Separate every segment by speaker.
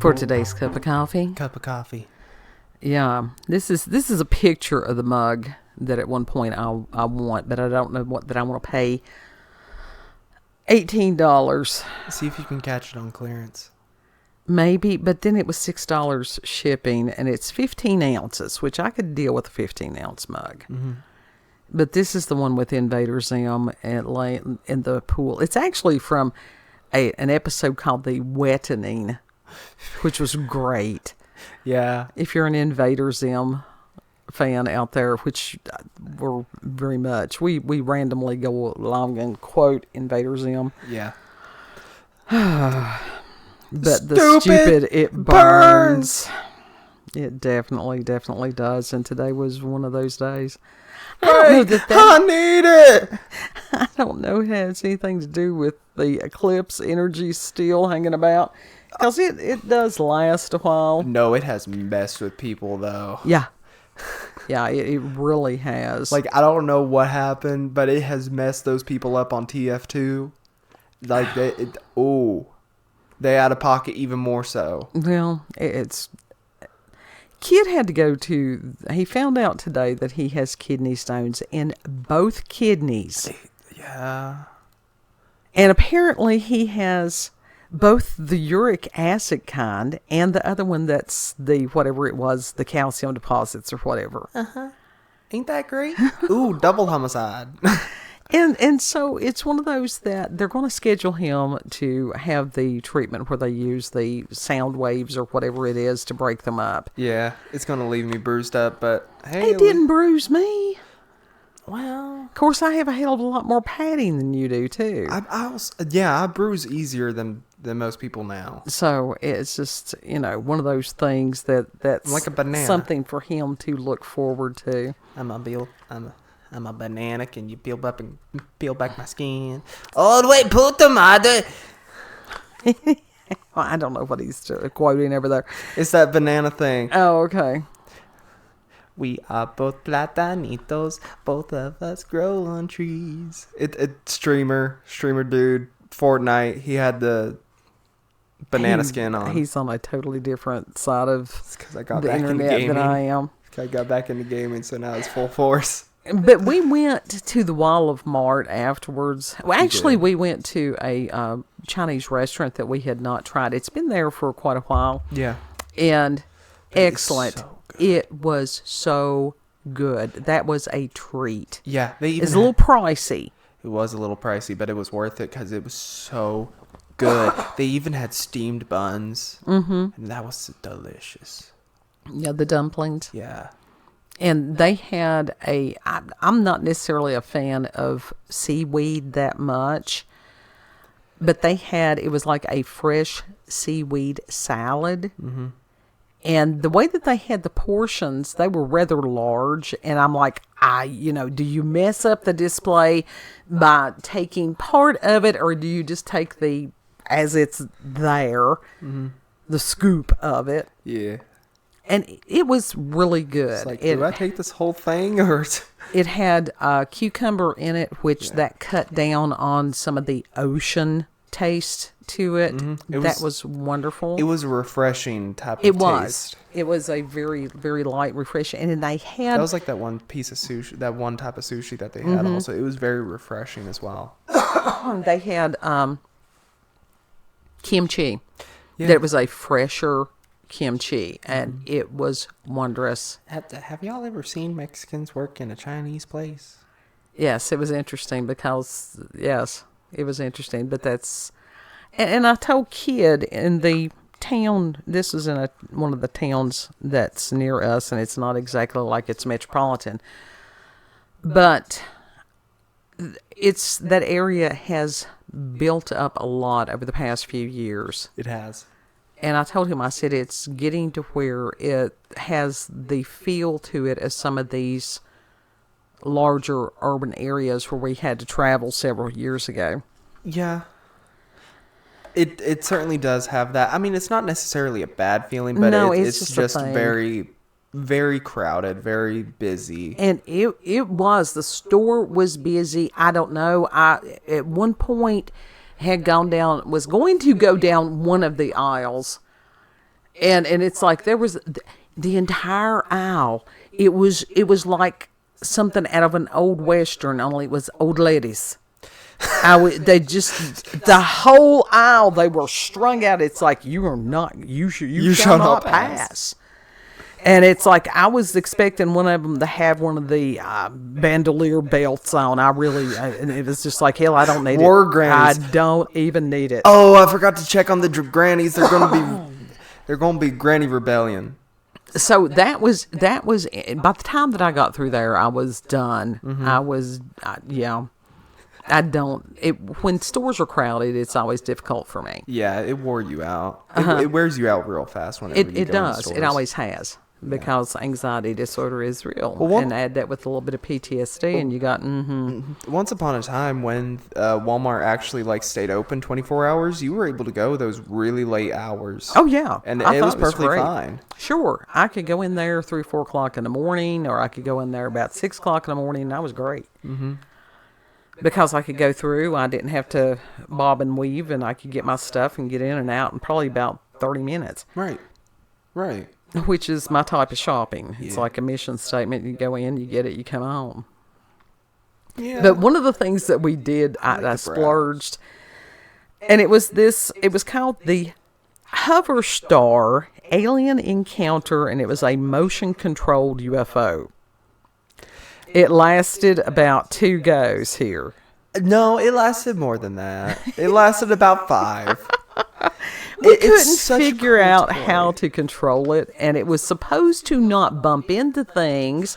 Speaker 1: For today's cup of coffee.
Speaker 2: Cup of coffee.
Speaker 1: Yeah, this is a picture of the mug that at one point I want, but I don't know that I want to pay $18.
Speaker 2: See if you can catch it on clearance.
Speaker 1: Maybe, but then it was $6 shipping, and it's 15 ounces, which I could deal with a 15-ounce mug.
Speaker 2: Mm-hmm.
Speaker 1: But this is the one with Invader Zim in the pool. It's actually from an episode called The Wettening, which was great.
Speaker 2: Yeah.
Speaker 1: If you're an Invader Zim fan out there, which we're very much, we randomly go along and quote Invader Zim.
Speaker 2: Yeah.
Speaker 1: But the stupid, it burns. It definitely does. And today was one of those days. I don't know that
Speaker 2: I need it.
Speaker 1: I don't know if it has anything to do with the eclipse energy still hanging about. Because it does last a while.
Speaker 2: No, it has messed with people, though.
Speaker 1: Yeah. Yeah, it really has.
Speaker 2: Like, I don't know what happened, but it has messed those people up on TF2. Like, they out of pocket even more so.
Speaker 1: Well, Kid had to go to, he found out today that he has kidney stones in both kidneys.
Speaker 2: Yeah.
Speaker 1: And apparently he has both the uric acid kind and the other one that's the, whatever it was, the calcium deposits or whatever.
Speaker 2: Uh-huh. Ain't that great? Ooh, double homicide.
Speaker 1: And so it's one of those that they're going to schedule him to have the treatment where they use the sound waves or whatever it is to break them up.
Speaker 2: Yeah, it's going to leave me bruised up, but hey.
Speaker 1: It didn't bruise me.
Speaker 2: Well,
Speaker 1: of course, I have a hell of a lot more padding than you do, too.
Speaker 2: I bruise easier than most people now.
Speaker 1: So it's just, one of those things that's
Speaker 2: like a banana.
Speaker 1: Something for him to look forward to.
Speaker 2: I'm a banana. Can you peel back my skin? Oh, wait, puta madre.
Speaker 1: Well, I don't know what he's quoting over there.
Speaker 2: It's that banana thing.
Speaker 1: Oh, okay.
Speaker 2: We are both platanitos. Both of us grow on trees. Streamer dude. Fortnite. He had the banana skin on.
Speaker 1: He's on a totally different side of the internet than I am.
Speaker 2: I got back into gaming, so now it's full force.
Speaker 1: But we went to the Wall of Mart afterwards. Well, actually, we went to a Chinese restaurant that we had not tried. It's been there for quite a while.
Speaker 2: Yeah.
Speaker 1: And excellent.
Speaker 2: So
Speaker 1: it was so good. That was a treat.
Speaker 2: Yeah.
Speaker 1: It's a little pricey.
Speaker 2: It was a little pricey, but it was worth it because it was so good. They even had steamed buns. Mm-hmm. And that was delicious.
Speaker 1: Yeah, the dumplings.
Speaker 2: Yeah.
Speaker 1: And they had I'm not necessarily a fan of seaweed that much, but it was like a fresh seaweed salad. Mm-hmm. And the way that they had the portions, they were rather large. And I'm like, do you mess up the display by taking part of it, or do you just take as it's there, mm-hmm. the scoop of it?
Speaker 2: Yeah.
Speaker 1: And it was really good.
Speaker 2: It's like, do I take this whole thing? Or
Speaker 1: it had cucumber in it, which that cut down on some of the ocean taste to it. Mm-hmm. That was wonderful.
Speaker 2: It was a refreshing type of taste.
Speaker 1: It was a very, very light, refreshing. And then they had...
Speaker 2: That was like that one piece of sushi, that one type of sushi that they had also. It was very refreshing as well.
Speaker 1: They had kimchi.
Speaker 2: Yeah.
Speaker 1: That was a fresher kimchi, and it was wondrous.
Speaker 2: Have y'all ever seen Mexicans work in a Chinese place?
Speaker 1: Yes, it was interesting because, it was interesting, but that's, and I told Kid in the town, this is in one of the towns that's near us, and it's not exactly like it's metropolitan, but that area has built up a lot over the past few years.
Speaker 2: It has.
Speaker 1: And I told him, I said, it's getting to where it has the feel to it as some of these larger urban areas where we had to travel several years ago.
Speaker 2: Yeah. It certainly does have that. I mean, it's not necessarily a bad feeling, but
Speaker 1: no,
Speaker 2: it's just very, very crowded, very busy.
Speaker 1: And it was. The store was busy. I don't know. At one point... was going to go down one of the aisles, And it's like there was the entire aisle. It was like something out of an old Western, only it was old ladies. They just, the whole aisle, they were strung out. It's like, you shall not pass. And it's like, I was expecting one of them to have one of the bandolier belts on. And it was just like, hell, I don't need
Speaker 2: War
Speaker 1: it.
Speaker 2: grannies.
Speaker 1: I don't even need it.
Speaker 2: Oh, I forgot to check on the grannies. They're gonna be granny rebellion.
Speaker 1: So that was by the time that I got through there, I was done.
Speaker 2: Mm-hmm.
Speaker 1: When stores are crowded, it's always difficult for me.
Speaker 2: Yeah, it wore you out. It wears you out real fast whenever you
Speaker 1: It
Speaker 2: go
Speaker 1: does.
Speaker 2: in stores.
Speaker 1: It always has. Because anxiety disorder is real.
Speaker 2: Well,
Speaker 1: and add that with a little bit of PTSD, and you got,
Speaker 2: Once upon a time, when Walmart actually stayed open 24 hours, you were able to go those really late hours.
Speaker 1: Oh, yeah.
Speaker 2: And
Speaker 1: I
Speaker 2: it
Speaker 1: thought
Speaker 2: was perfectly
Speaker 1: great.
Speaker 2: fine.
Speaker 1: Sure. I could go in there 3, 4 o'clock in the morning, or I could go in there about 6 o'clock in the morning, and that was great. Mm-hmm. Because I could go through, I didn't have to bob and weave, and I could get my stuff and get in and out in probably about 30 minutes.
Speaker 2: Right.
Speaker 1: Which is my type of shopping. It's like a mission statement. You go in, you get it, you come home.
Speaker 2: Yeah.
Speaker 1: But one of the things that we did, I splurged, and it was called the Hover Star Alien Encounter, and it was a motion-controlled UFO. It lasted about 2 goes here.
Speaker 2: No, it lasted more than that. It lasted about 5.
Speaker 1: We couldn't figure out how to control it, and it was supposed to not bump into things,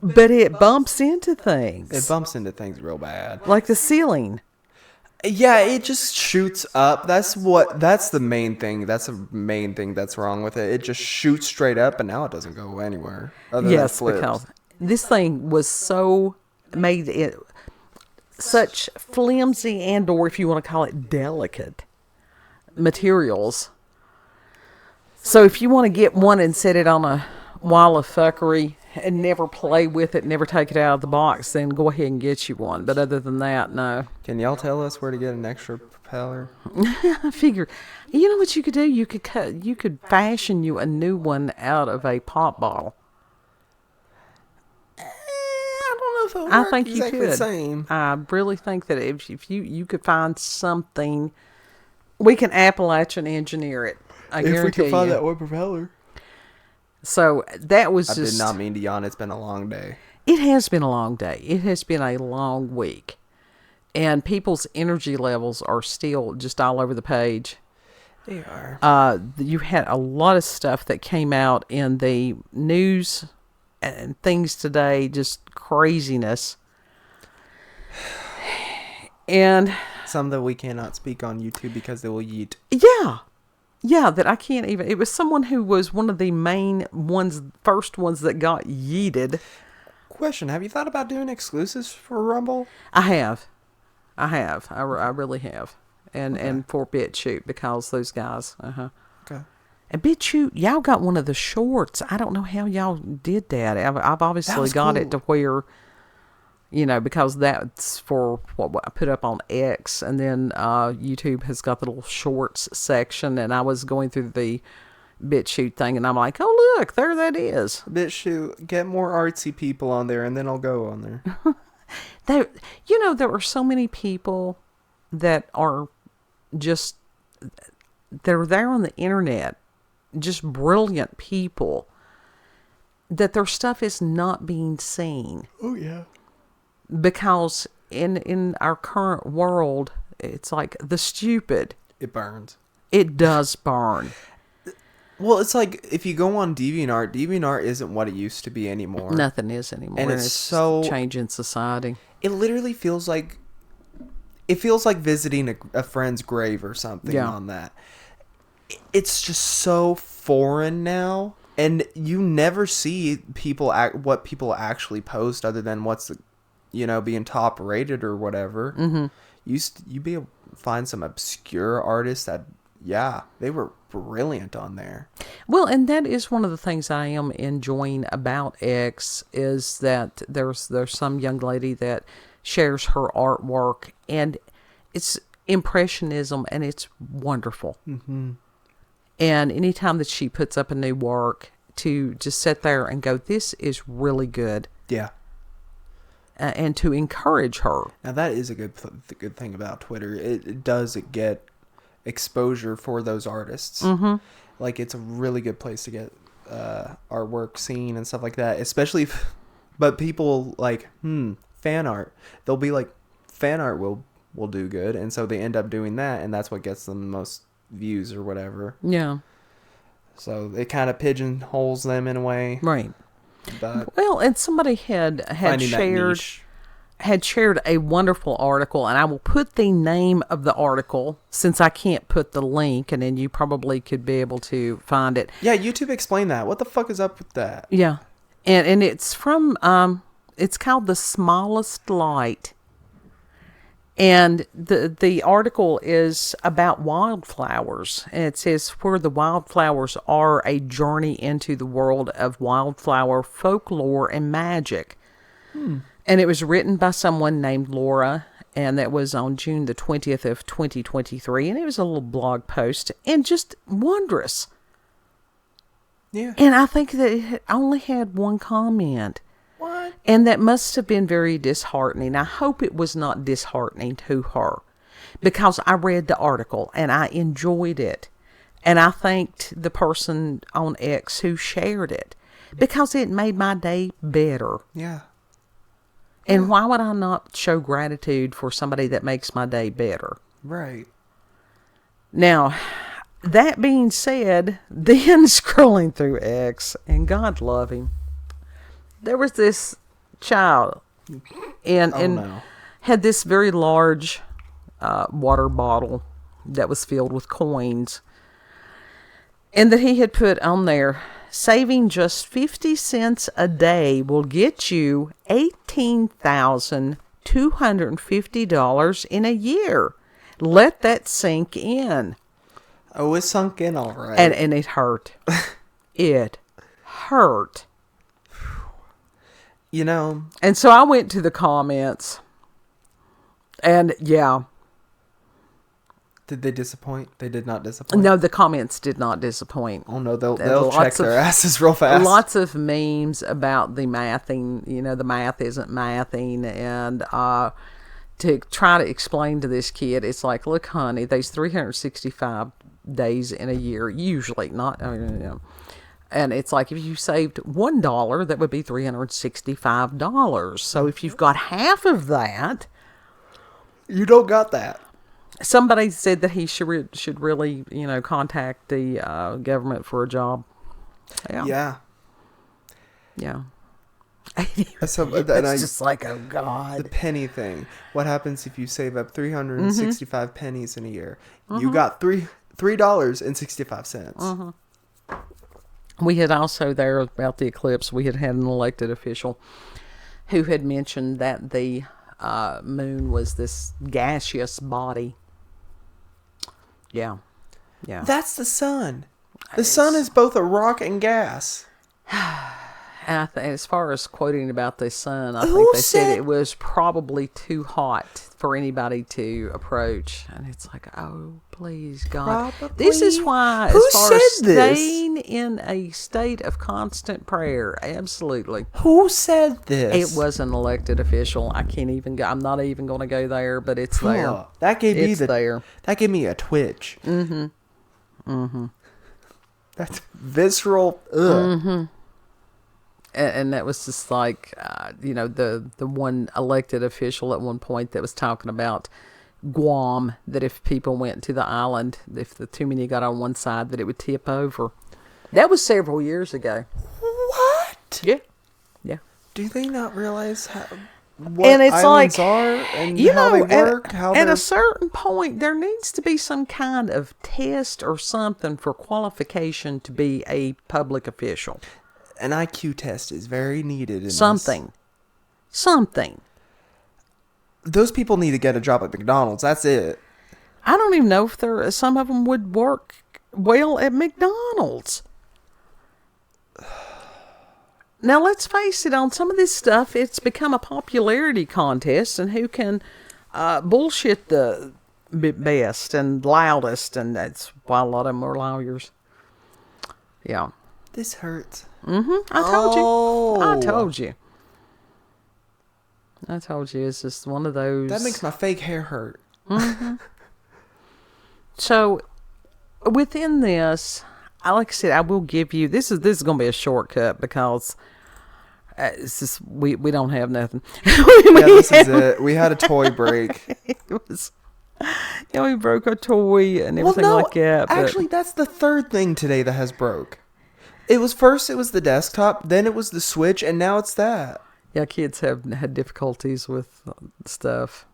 Speaker 1: but it bumps into things.
Speaker 2: It bumps into things real bad.
Speaker 1: Like the ceiling.
Speaker 2: Yeah, it just shoots up. That's the main thing. That's the main thing that's wrong with it. It just shoots straight up, and now it doesn't go anywhere.
Speaker 1: Yes, because this thing was made it such flimsy and, or if you want to call it, delicate materials. So if you want to get one and set it on a wall of fuckery and never play with it, never take it out of the box, then go ahead and get you one. But other than that, no.
Speaker 2: Can y'all tell us where to get an extra propeller?
Speaker 1: I figure, you know what you could do? You could fashion you a new one out of a pop bottle.
Speaker 2: I don't know if it'll
Speaker 1: I
Speaker 2: work
Speaker 1: think you
Speaker 2: exactly
Speaker 1: could.
Speaker 2: the same.
Speaker 1: I really think that if you could find something, we can Appalachian engineer it. I guarantee you.
Speaker 2: If we can find that one propeller.
Speaker 1: So that was
Speaker 2: I
Speaker 1: just...
Speaker 2: did not mean to yawn. It's been a long day.
Speaker 1: It has been a long day. It has been a long week. And people's energy levels are still just all over the page.
Speaker 2: They are.
Speaker 1: You had a lot of stuff that came out in the news and things today, just craziness. And...
Speaker 2: some that we cannot speak on YouTube because they will yeet.
Speaker 1: Yeah, that I can't even... It was someone who was one of the first ones that got yeeted.
Speaker 2: Question, have you thought about doing exclusives for Rumble?
Speaker 1: I have. I really have. And for BitChute, because those guys...
Speaker 2: Okay.
Speaker 1: And BitChute, y'all got one of the shorts. I don't know how y'all did that. I've obviously got
Speaker 2: cool.
Speaker 1: it to where... because that's for what I put up on X, and then YouTube has got the little shorts section, and I was going through the BitChute thing, and I'm like, oh, look, there that is.
Speaker 2: BitChute, get more artsy people on there, and then I'll go on there.
Speaker 1: There are so many people that are just, they're there on the internet, just brilliant people, that their stuff is not being seen.
Speaker 2: Oh, yeah.
Speaker 1: Because in our current world, it's like the stupid.
Speaker 2: It burns.
Speaker 1: It does burn.
Speaker 2: Well, it's like if you go on DeviantArt isn't what it used to be anymore.
Speaker 1: Nothing is anymore.
Speaker 2: And it's so
Speaker 1: changing society.
Speaker 2: It literally feels like visiting a friend's grave or something on that. It's just so foreign now, and you never see what people actually post other than what's being top rated or whatever. Mm-hmm. You'd be able to find some obscure artists that, they were brilliant on there.
Speaker 1: Well, and that is one of the things I am enjoying about X, is that there's some young lady that shares her artwork, and it's impressionism, and it's wonderful. Mm-hmm. And anytime that she puts up a new work, to just sit there and go, this is really good.
Speaker 2: Yeah.
Speaker 1: And to encourage her.
Speaker 2: Now that is a good thing about Twitter. It does get exposure for those artists.
Speaker 1: Mm-hmm.
Speaker 2: Like, it's a really good place to get artwork seen and stuff like that. Especially but people like, fan art. They'll be like, fan art will do good. And so they end up doing that, and that's what gets them the most views or whatever.
Speaker 1: Yeah.
Speaker 2: So it kind of pigeonholes them in a way.
Speaker 1: Right.
Speaker 2: But
Speaker 1: well, and somebody had shared a wonderful article, and I will put the name of the article since I can't put the link, and then you probably could be able to find it.
Speaker 2: Yeah, YouTube explained that. What the fuck is up with that?
Speaker 1: Yeah. And it's from it's called The Smallest Light. And the article is about wildflowers. And it says, where the wildflowers are, a journey into the world of wildflower folklore and magic. And it was written by someone named Laura. And that was on June the 20th of 2023. And it was a little blog post. And just wondrous.
Speaker 2: Yeah.
Speaker 1: And I think that it only had one comment.
Speaker 2: What?
Speaker 1: And that must have been very disheartening. I hope it was not disheartening to her, because I read the article and I enjoyed it. And I thanked the person on X who shared it, because it made my day better.
Speaker 2: Yeah.
Speaker 1: And why would I not show gratitude for somebody that makes my day better?
Speaker 2: Right.
Speaker 1: Now, that being said, then scrolling through X, and God love him, there was this child and had this very large water bottle that was filled with coins, and that he had put on there, saving just 50 cents a day will get you $18,250 in a year. Let that sink in.
Speaker 2: Oh, it sunk in all right.
Speaker 1: And it hurt. It hurt.
Speaker 2: You know.
Speaker 1: And so I went to the comments. And yeah.
Speaker 2: Did they disappoint? They did not disappoint?
Speaker 1: No, the comments did not disappoint.
Speaker 2: Oh no, they'll check their asses real fast.
Speaker 1: Lots of memes about the mathing. You know, the math isn't mathing. And to try to explain to this kid, it's like, look, honey, there's 365 days in a year, usually, not, and it's like, if you saved $1, that would be $365. So if you've got half of that,
Speaker 2: you don't got that.
Speaker 1: Somebody said that he should really, contact the government for a job.
Speaker 2: Yeah.
Speaker 1: So it's just like, oh God.
Speaker 2: The penny thing. What happens if you save up 365 pennies in a year? You got $3.65.
Speaker 1: We had also there about the eclipse, we had an elected official who had mentioned that the moon was this gaseous body. Yeah.
Speaker 2: That's the sun. The sun is both a rock and gas.
Speaker 1: And as far as quoting about the sun, I think they said it was probably too hot for anybody to approach. And it's like, oh, please, God.
Speaker 2: Probably.
Speaker 1: This is why, as far as staying in a state of constant prayer, absolutely.
Speaker 2: Who said this?
Speaker 1: It was an elected official. I can't even go. I'm not even going to go there, but it's there.
Speaker 2: That gave me
Speaker 1: there.
Speaker 2: That gave me a twitch. That's visceral. Ugh.
Speaker 1: And that was just like, the one elected official at one point that was talking about Guam, that if people went to the island, if the too many got on one side, that it would tip over. That was several years ago.
Speaker 2: What?
Speaker 1: Yeah.
Speaker 2: Do they not realize what
Speaker 1: and it's
Speaker 2: islands
Speaker 1: like,
Speaker 2: are and how they work?
Speaker 1: At a certain point, there needs to be some kind of test or something for qualification to be a public official.
Speaker 2: An IQ test is very needed in
Speaker 1: Something.
Speaker 2: Those people need to get a job at McDonald's. That's it.
Speaker 1: I don't even know if some of them would work well at McDonald's. Now, let's face it, on some of this stuff, it's become a popularity contest, and who can bullshit the best and loudest, and that's why a lot of them are lawyers. Yeah.
Speaker 2: This hurts.
Speaker 1: I told you. I told you. I told you. It's just one of those.
Speaker 2: That makes my fake hair hurt.
Speaker 1: So, within this, like I said, I will give you. This is going to be a shortcut because it's just we don't have nothing.
Speaker 2: This is it. We had a toy break.
Speaker 1: It was. Yeah, we broke a toy and everything like that. But
Speaker 2: Actually, that's the third thing today that has broke. It was the desktop, then it was the Switch, and now it's that.
Speaker 1: yeah, kids have had difficulties with stuff.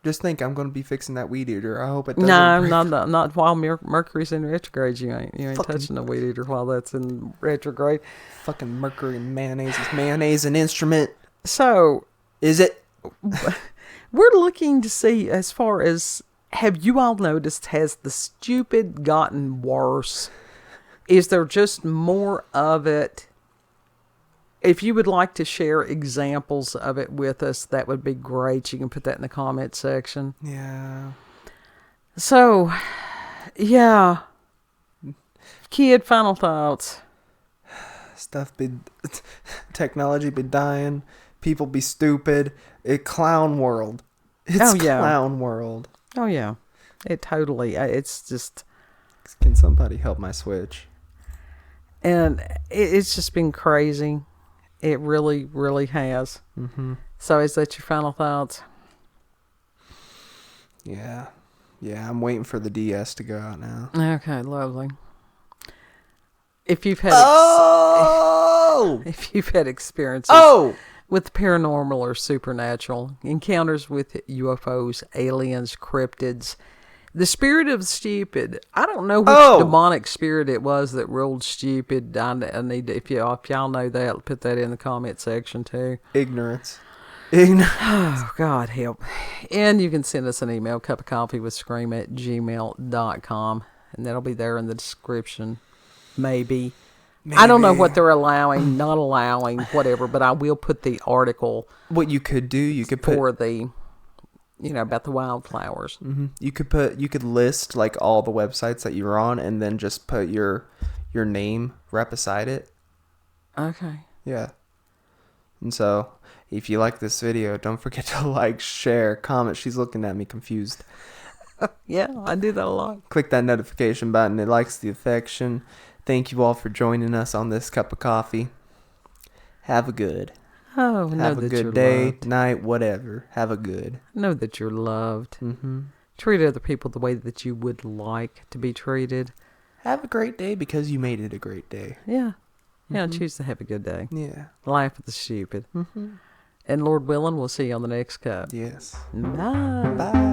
Speaker 2: Just think, I'm going to be fixing that weed eater. I hope it doesn't.
Speaker 1: No, not while Mercury's in retrograde. You ain't touching the weed eater while that's in retrograde.
Speaker 2: Fucking Mercury and mayonnaise. Is mayonnaise an instrument?
Speaker 1: So,
Speaker 2: is it?
Speaker 1: We're looking to see, as far as, have you all noticed, has the stupid gotten worse? Is there just more of it? If you would like to share examples of it with us, that would be great. You can put that in the comment section.
Speaker 2: Yeah.
Speaker 1: So, yeah. Kid, final thoughts.
Speaker 2: Technology be dying. People be stupid. Clown world. It's clown world.
Speaker 1: Oh, yeah. It totally, it's just.
Speaker 2: Can somebody help my Switch?
Speaker 1: And it's just been crazy. It really, really has. Mm-hmm. So is that your final thoughts?
Speaker 2: Yeah. Yeah, I'm waiting for the DS to go out now.
Speaker 1: Okay, lovely. If you've had if you've had experiences with the paranormal or supernatural, encounters with UFOs, aliens, cryptids, the spirit of stupid. I don't know which demonic spirit it was that ruled stupid. I need to, if y'all know that, put that in the comment section too.
Speaker 2: Ignorance.
Speaker 1: Oh, God help. And you can send us an email, cupofcoffeewithscream@gmail.com, and that'll be there in the description. Maybe. I don't know what they're allowing, not allowing, whatever, but I will put the article.
Speaker 2: What you could do, you could put
Speaker 1: about the wildflowers.
Speaker 2: Mm-hmm. You could list like all the websites that you're on, and then just put your name right beside it.
Speaker 1: Okay.
Speaker 2: Yeah. And so, if you like this video, don't forget to like, share, comment. She's looking at me confused.
Speaker 1: Yeah, I do that a lot.
Speaker 2: Click that notification button. It likes the affection. Thank you all for joining us on this cup of coffee. Have a good. Have a good day, loved. Night, whatever. Have a good.
Speaker 1: Know that you're loved.
Speaker 2: Mm-hmm.
Speaker 1: Treat other people the way that you would like to be treated.
Speaker 2: Have a great day because you made it a great day.
Speaker 1: Yeah. Yeah, choose to have a good day.
Speaker 2: Yeah.
Speaker 1: Laugh at the stupid.
Speaker 2: Mm-hmm.
Speaker 1: And Lord willing, we'll see you on the next cup.
Speaker 2: Yes.
Speaker 1: Bye.
Speaker 2: Bye.